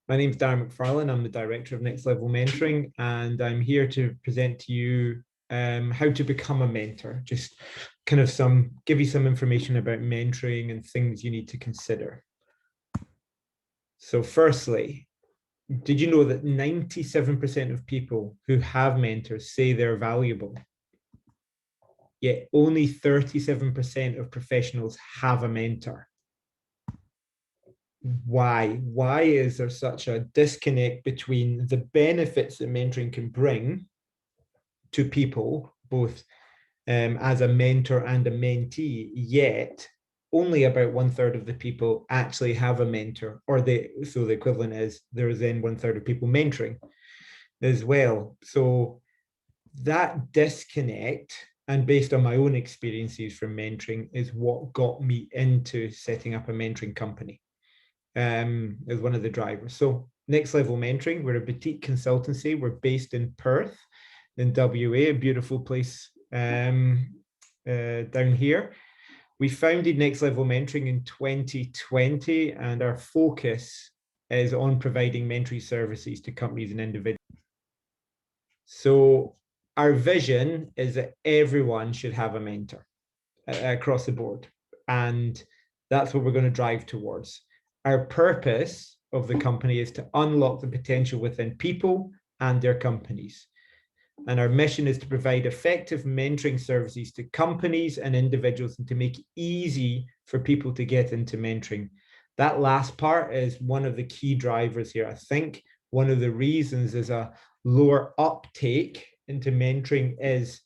My name's Darren McFarlane. I'm the director of Next Level Mentoring, and I'm here to present to you how to become a mentor. Just kind of give you some information about mentoring and things you need to consider. So firstly, did you know that 97% of people who have mentors say they're valuable? Yet only 37% of professionals have a mentor. Why? Why is there such a disconnect between the benefits that mentoring can bring to people, both as a mentor and a mentee, yet only about 1/3 of the people actually have a mentor, so the equivalent is there is then 1/3 of people mentoring as well. So that disconnect, and based on my own experiences from mentoring, is what got me into setting up a mentoring company as one of the drivers. So Next Level Mentoring, we're a boutique consultancy. We're based in Perth in WA, a beautiful place down here. We founded Next Level Mentoring in 2020, and our focus is on providing mentoring services to companies and individuals. So our vision is that everyone should have a mentor across the board. And that's what we're going to drive towards. Our purpose of the company is to unlock the potential within people and their companies. And our mission is to provide effective mentoring services to companies and individuals and to make it easy for people to get into mentoring. That last part is one of the key drivers here. I think one of the reasons is a lower uptake into mentoring is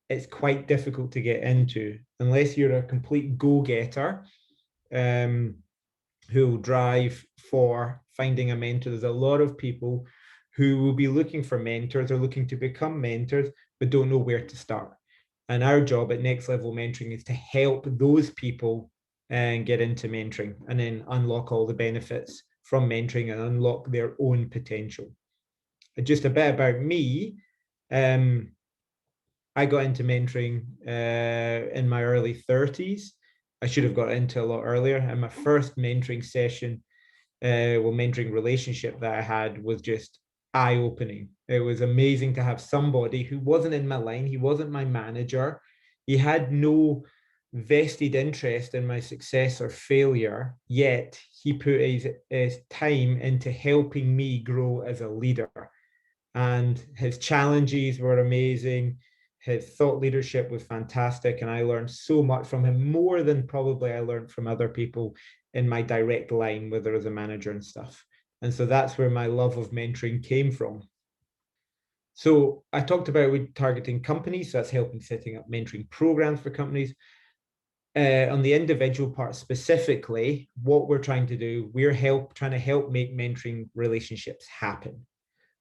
it's quite difficult to get into unless you're a complete go-getter who'll drive for finding a mentor. There's a lot of people who will be looking for mentors or looking to become mentors, but don't know where to start. And our job at Next Level Mentoring is to help those people and get into mentoring and then unlock all the benefits from mentoring and unlock their own potential. Just a bit about me. I got into mentoring in my early 30s. I should have got into a lot earlier. And my first mentoring session, mentoring relationship that I had was just eye-opening. It was amazing to have somebody who wasn't in my line. He wasn't my manager. He had no vested interest in my success or failure, yet he put his time into helping me grow as a leader. And his challenges were amazing. His thought leadership was fantastic, and I learned so much from him, more than probably I learned from other people in my direct line, whether as a manager and stuff. And so that's where my love of mentoring came from. So I talked about targeting companies, so that's helping setting up mentoring programs for companies. On the individual part specifically, what we're trying to do, trying to help make mentoring relationships happen.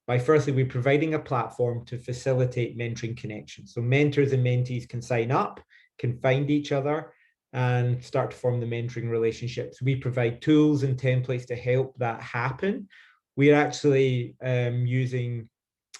By firstly, we're providing a platform to facilitate mentoring connections. So mentors and mentees can sign up, can find each other, and start to form the mentoring relationships. We provide tools and templates to help that happen. We're actually using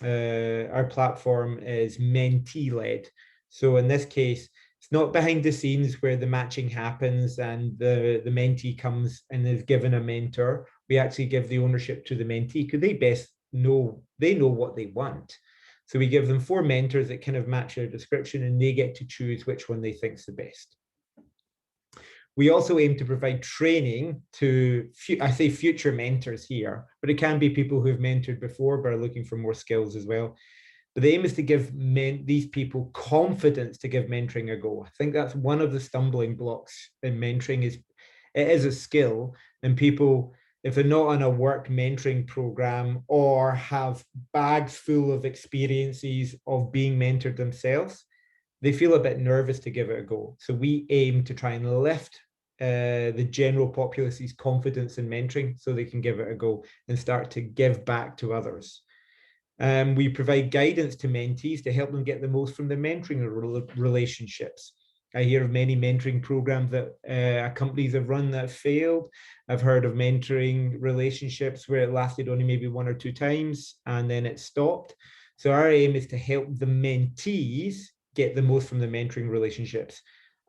our platform is mentee-led. So in this case, it's not behind the scenes where the matching happens and the mentee comes and is given a mentor. We actually give the ownership to the mentee because they know what they want. So we give them 4 mentors that kind of match their description, and they get to choose which one they think is the best. We also aim to provide training to, I say future mentors here, but it can be people who've mentored before but are looking for more skills as well. But the aim is to give these people confidence to give mentoring a go. I think that's one of the stumbling blocks in mentoring. It is a skill, and people, if they're not on a work mentoring program or have bags full of experiences of being mentored themselves, they feel a bit nervous to give it a go. So we aim to try and lift the general populace's confidence in mentoring so they can give it a go and start to give back to others. We provide guidance to mentees to help them get the most from their mentoring relationships. I hear of many mentoring programs that companies have run that failed. I've heard of mentoring relationships where it lasted only maybe 1 or 2 times and then it stopped. So our aim is to help the mentees get the most from the mentoring relationships,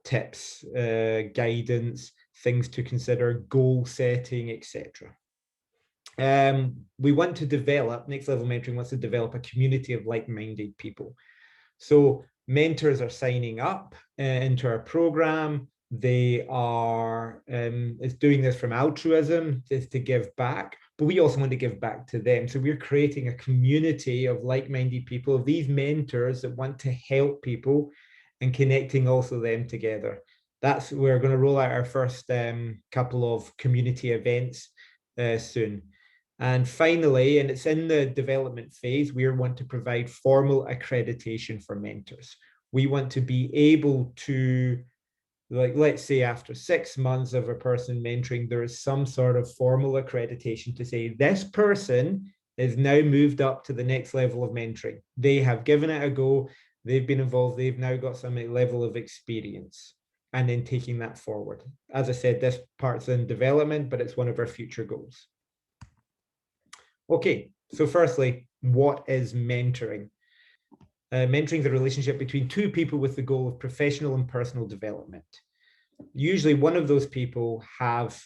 tips, guidance, things to consider, goal setting, etc. We want to develop, Next Level Mentoring wants to develop a community of like-minded people. So mentors are signing up into our program. They are it's doing this from altruism, to give back, but we also want to give back to them. So we're creating a community of like-minded people, of these mentors that want to help people, and connecting also them together. We're going to roll out our first couple of community events soon. And finally, and it's in the development phase, we want to provide formal accreditation for mentors. We want to be able to, like, let's say after 6 months of a person mentoring, there is some sort of formal accreditation to say this person is now moved up to the next level of mentoring. They have given it a go, they've been involved, they've now got some level of experience, and then taking that forward. As I said, this part's in development, but it's one of our future goals. Okay, so firstly, what is mentoring? Mentoring is a relationship between two people with the goal of professional and personal development. Usually one of those people have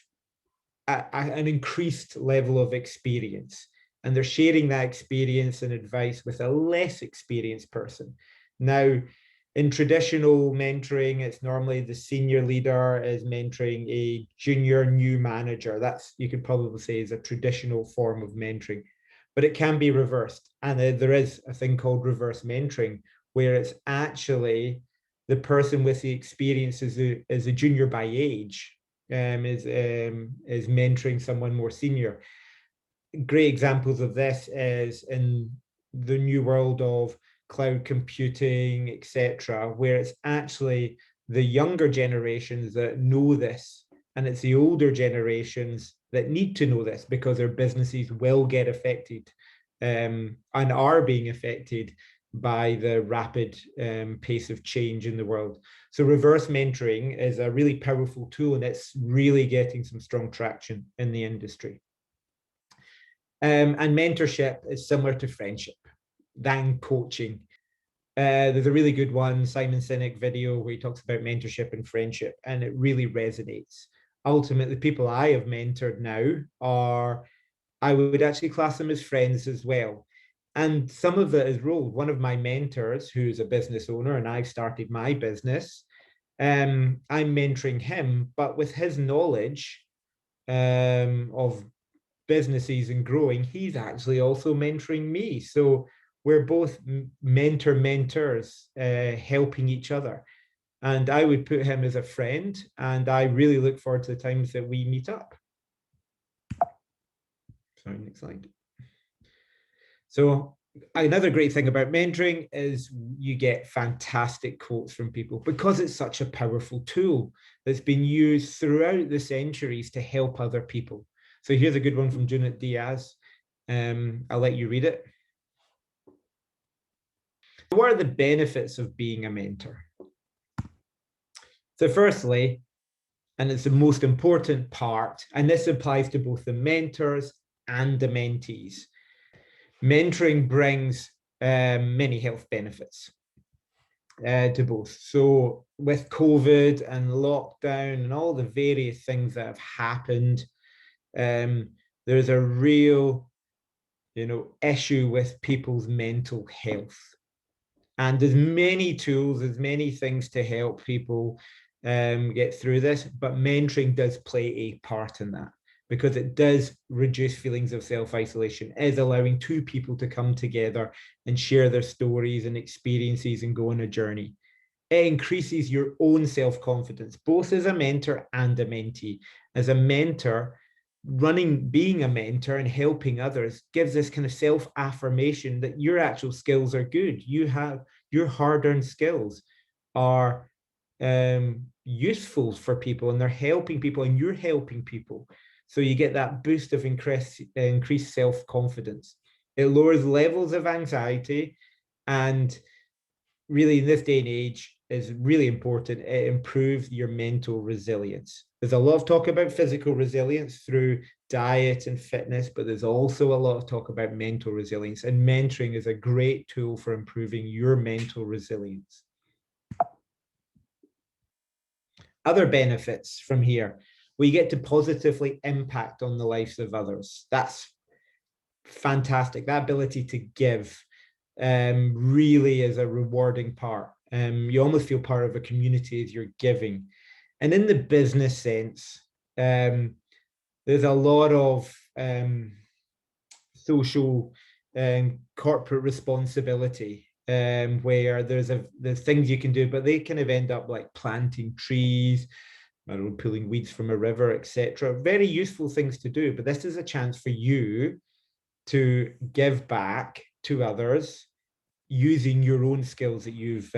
an increased level of experience, and they're sharing that experience and advice with a less experienced person. Now, in traditional mentoring, it's normally the senior leader is mentoring a junior new manager. That's, you could probably say, is a traditional form of mentoring, but it can be reversed. And there is a thing called reverse mentoring, where it's actually the person with the experience is a junior by age, is mentoring someone more senior. Great examples of this is in the new world of cloud computing, etc., where it's actually the younger generations that know this, and it's the older generations that need to know this because their businesses will get affected and are being affected by the rapid pace of change in the world. So reverse mentoring is a really powerful tool, and it's really getting some strong traction in the industry. And mentorship is similar to friendship than coaching. There's a really good one, Simon Sinek video, where he talks about mentorship and friendship, and it really resonates. Ultimately, people I have mentored now I would actually class them as friends as well. And some of it is rolled. One of my mentors, who's a business owner, and I've started my business, I'm mentoring him, but with his knowledge of businesses and growing, he's actually also mentoring me. So we're both mentors, helping each other. And I would put him as a friend, and I really look forward to the times that we meet up. Sorry, next slide. So another great thing about mentoring is you get fantastic quotes from people because it's such a powerful tool that's been used throughout the centuries to help other people. So here's a good one from Junot Diaz. I'll let you read it. What are the benefits of being a mentor? So firstly, and it's the most important part, and this applies to both the mentors and the mentees, mentoring brings many health benefits to both. So with COVID and lockdown and all the various things that have happened, there's a real, issue with people's mental health. And there's many tools, there's many things to help people get through this, but mentoring does play a part in that, because it does reduce feelings of self-isolation, is allowing two people to come together and share their stories and experiences and go on a journey. It increases your own self-confidence, both as a mentor and a mentee. As a mentor, being a mentor and helping others gives this kind of self-affirmation that your actual skills are good. You have your hard-earned skills are useful for people, and they're helping people, and you're helping people. So you get that boost of increased self-confidence. It lowers levels of anxiety, and really in this day and age is really important. It improves your mental resilience. There's a lot of talk about physical resilience through diet and fitness, but there's also a lot of talk about mental resilience, and mentoring is a great tool for improving your mental resilience. Other benefits from here, we get to positively impact on the lives of others. That's fantastic. That ability to give really is a rewarding part. You almost feel part of a community as you're giving. And in the business sense, there's a lot of social corporate responsibility, where there's things you can do, but they kind of end up like planting trees, I don't know, pulling weeds from a river, etc. Very useful things to do, but this is a chance for you to give back to others using your own skills that you've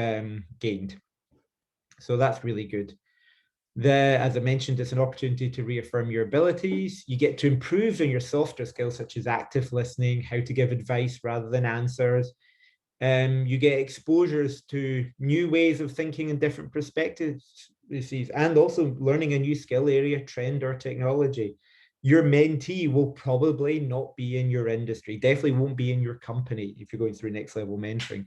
gained. So that's really good. As I mentioned, it's an opportunity to reaffirm your abilities. You get to improve on your softer skills, such as active listening, how to give advice rather than answers. You get exposures to new ways of thinking and different perspectives, and also learning a new skill area, trend, or technology. Your mentee will probably not be in your industry, definitely won't be in your company if you're going through next level mentoring.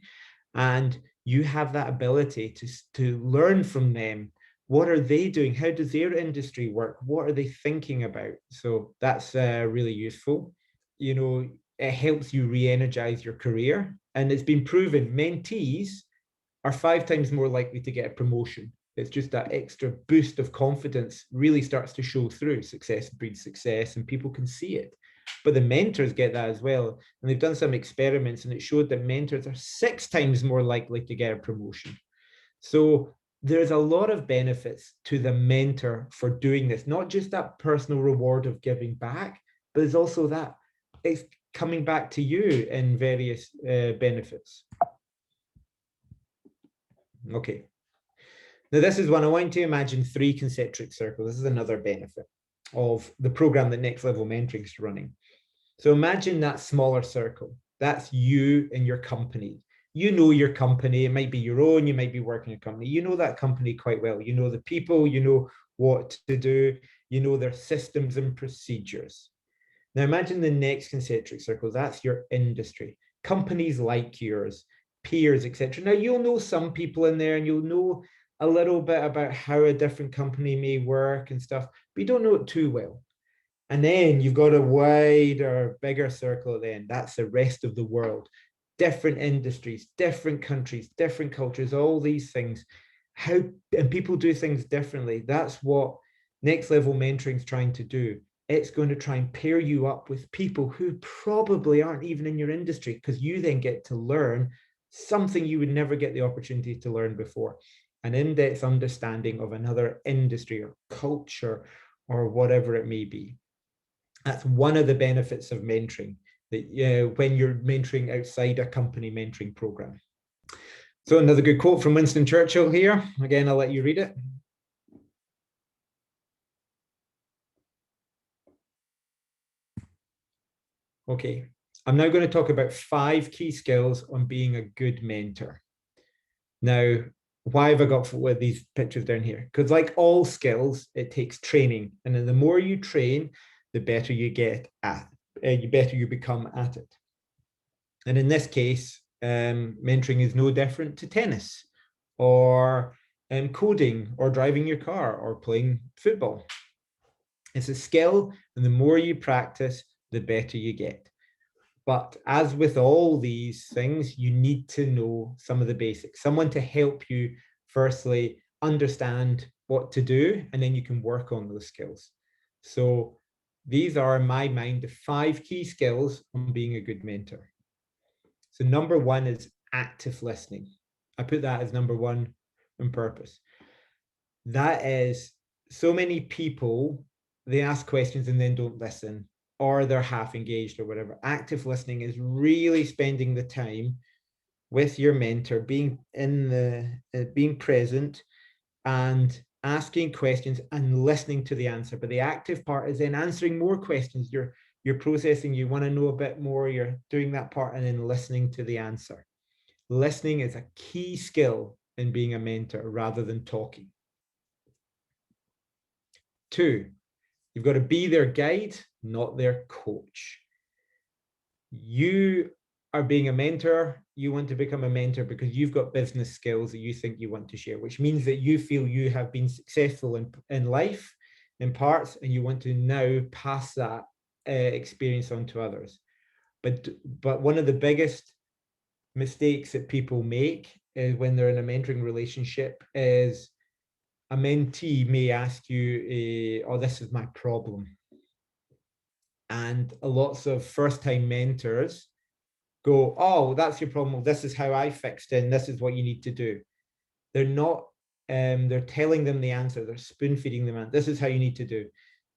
And you have that ability to learn from them. What are they doing? How does their industry work? What are they thinking about? So that's really useful. You know, it helps you re-energize your career. And it's been proven mentees are 5 times more likely to get a promotion. It's just that extra boost of confidence really starts to show through. Success breeds success, and people can see it. But the mentors get that as well. And they've done some experiments, and it showed that mentors are 6 times more likely to get a promotion. So there's a lot of benefits to the mentor for doing this, not just that personal reward of giving back, but there's also that it's coming back to you in various benefits. Okay. Now, this is one I want you to imagine 3 concentric circles. This is another benefit of the program that Next Level Mentoring is running. So imagine that smaller circle. That's you and your company. You know your company. It might be your own. You might be working in a company. You know that company quite well. You know the people. You know what to do. You know their systems and procedures. Now imagine the next concentric circle. That's your industry. Companies like yours, peers, etc. Now you'll know some people in there, and you'll know a little bit about how a different company may work and stuff, but you don't know it too well. And then you've got a wider, bigger circle then. That's the rest of the world. Different industries, different countries, different cultures, all these things. And people do things differently. That's what Next Level Mentoring is trying to do. It's going to try and pair you up with people who probably aren't even in your industry, because you then get to learn something you would never get the opportunity to learn before. An in-depth understanding of another industry or culture or whatever it may be. That's one of the benefits of mentoring, that when you're mentoring outside a company mentoring program. So another good quote from Winston Churchill here. Again, I'll let you read it. Okay, I'm now going to talk about 5 key skills on being a good mentor. Now, why have I got these pictures down here? Because like all skills, it takes training. And then the more you train, the better you get at it, the better you become at it. And in this case, mentoring is no different to tennis or coding or driving your car or playing football. It's a skill, and the more you practice, the better you get. But as with all these things, you need to know some of the basics, someone to help you, firstly, understand what to do, and then you can work on those skills. So these are, in my mind, the 5 key skills on being a good mentor. So number 1 is active listening. I put that as number 1 on purpose. That is, so many people, they ask questions and then don't listen, or they're half engaged or whatever. Active listening is really spending the time with your mentor, being present and asking questions and listening to the answer. But the active part is then answering more questions. You're processing, you want to know a bit more, you're doing that part, and then listening to the answer. Listening is a key skill in being a mentor rather than talking. 2, you've got to be their guide, not their coach. You are being a mentor. You want to become a mentor because you've got business skills that you think you want to share, which means that you feel you have been successful in life, in parts, and you want to now pass that experience on to others. But one of the biggest mistakes that people make is when they're in a mentoring relationship is a mentee may ask you, oh, this is my problem. And lots of first-time mentors go, oh, that's your problem. This is how I fixed it. And this is what you need to do. They're not, they're telling them the answer. They're spoon feeding them. This is how you need to do.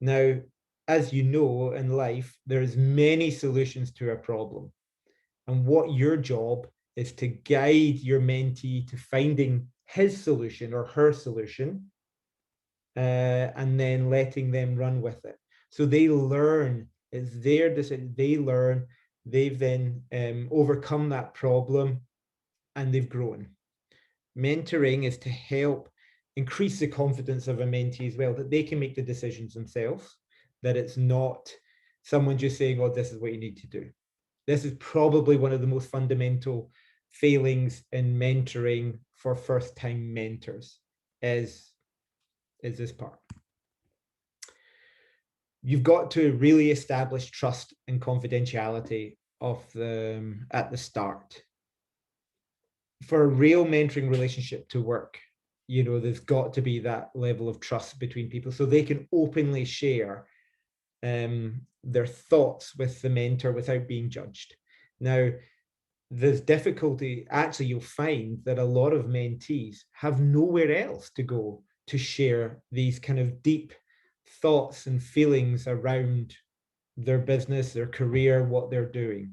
Now, as you know, in life, there's many solutions to a problem. And what your job is to guide your mentee to finding his solution or her solution, and then letting them run with it. So they learn, it's their decision, they learn, they've then overcome that problem and they've grown. Mentoring is to help increase the confidence of a mentee as well, that they can make the decisions themselves, that it's not someone just saying, oh, this is what you need to do. This is probably one of the most fundamental failings in mentoring for first-time mentors is this part. You've got to really establish trust and confidentiality of them at the start. For a real mentoring relationship to work, there's got to be that level of trust between people so they can openly share their thoughts with the mentor without being judged. Now, there's difficulty, actually, you'll find that a lot of mentees have nowhere else to go to share these kind of deep thoughts and feelings around their business, their career, what they're doing.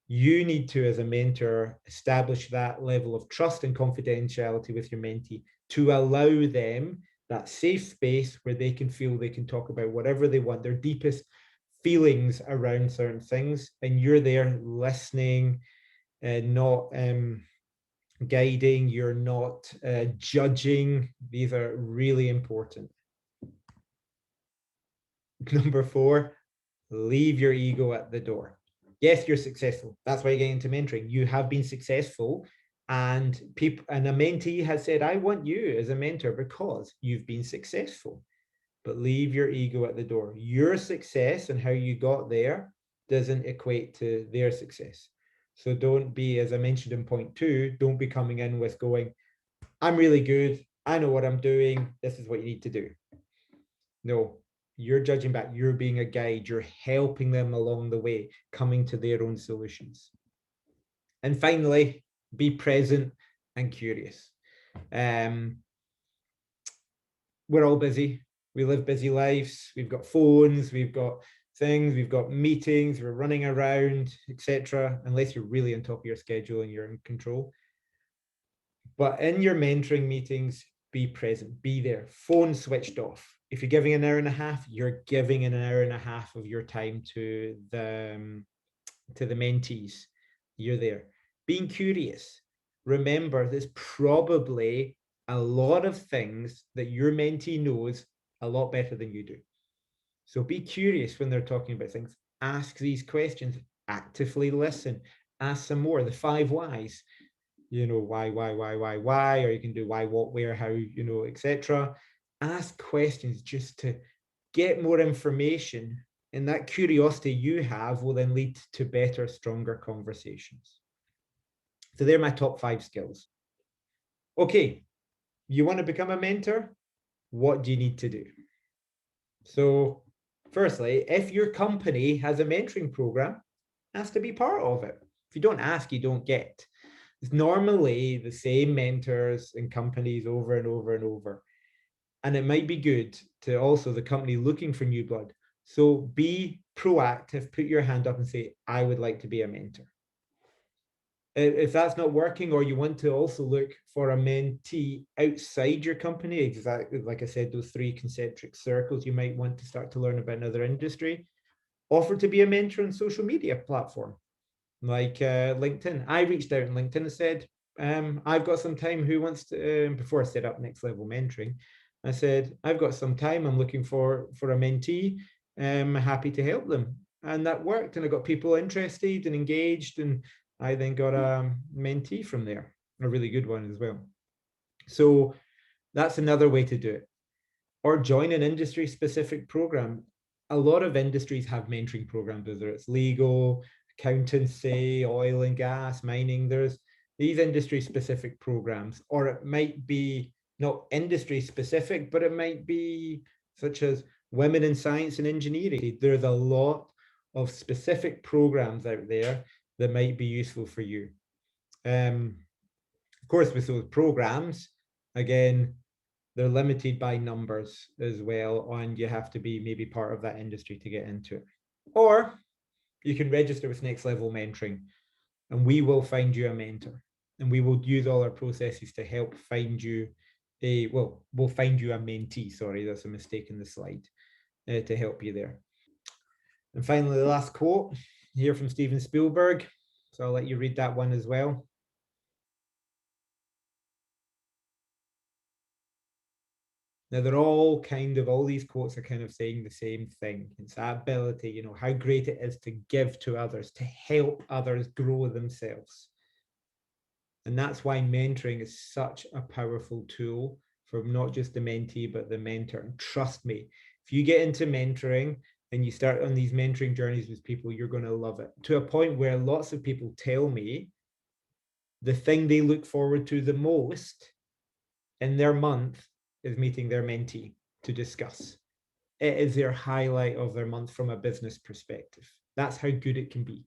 You need to, as a mentor, establish that level of trust and confidentiality with your mentee to allow them that safe space where they can feel they can talk about whatever they want, their deepest feelings around certain things, and you're there listening and not guiding, you're not judging. These are really important. Number 4, leave your ego at the door. Yes, you're successful. That's why you're getting into mentoring. You have been successful, and a mentee has said, I want you as a mentor because you've been successful. But leave your ego at the door. Your success and how you got there doesn't equate to their success. So don't be, as I mentioned in point 2, don't be coming in with going, I'm really good, I know what I'm doing, this is what you need to do. No, you're judging back, you're being a guide, you're helping them along the way, coming to their own solutions. And finally, be present and curious. We're all busy. We live busy lives. We've got phones, we've got things, we've got meetings, we're running around, etc. Unless you're really on top of your schedule and you're in control. But in your mentoring meetings, be present, be there, phone switched off. If you're giving an hour and a half, you're giving an hour and a half of your time to the mentees. You're there. Being curious. Remember, there's probably a lot of things that your mentee knows a lot better than you do. So be curious when they're talking about things. Ask these questions, actively listen, ask some more. The 5 whys, why, or you can do why, what, where, how, etc. Ask questions just to get more information, and that curiosity you have will then lead to better, stronger conversations. So they're my top 5 skills. Okay, you want to become a mentor? What do you need to do? So firstly, if your company has a mentoring program, ask to be part of it. If you don't ask, you don't get. It's normally the same mentors in companies over and over and over. And it might be good to also the company looking for new blood. So be proactive, put your hand up and say, I would like to be a mentor. If that's not working, or you want to also look for a mentee outside your company, exactly like I said, those 3 concentric circles, you might want to start to learn about another industry. Offer to be a mentor on social media platform like LinkedIn. I reached out on LinkedIn and said, I've got some time, who wants to, before I set up Next Level Mentoring, I said, I've got some time, I'm looking for a mentee, happy to help them. And that worked, and I got people interested and engaged, and I then got a mentee from there, a really good one as well. So that's another way to do it. Or join an industry specific program. A lot of industries have mentoring programs, whether it's legal, accountancy, oil and gas, mining. There's these industry specific programs, or it might be not industry specific, but it might be such as women in science and engineering. There's a lot of specific programs out there that might be useful for you. Of course, with those programs, again, they're limited by numbers as well, and you have to be maybe part of that industry to get into it. Or you can register with Next Level Mentoring, and we will find you a mentor, and we will use all our processes to help find you we'll find you a mentee. Sorry, that's a mistake in the slide, to help you there. And finally, the last quote here from Steven Spielberg. So I'll let you read that one as well. Now they're all these quotes are kind of saying the same thing. It's that ability, how great it is to give to others, to help others grow themselves. And that's why mentoring is such a powerful tool for not just the mentee, but the mentor. And trust me, if you get into mentoring and you start on these mentoring journeys with people, you're going to love it, to a point where lots of people tell me the thing they look forward to the most in their month is meeting their mentee to discuss. It is their highlight of their month from a business perspective. That's how good it can be.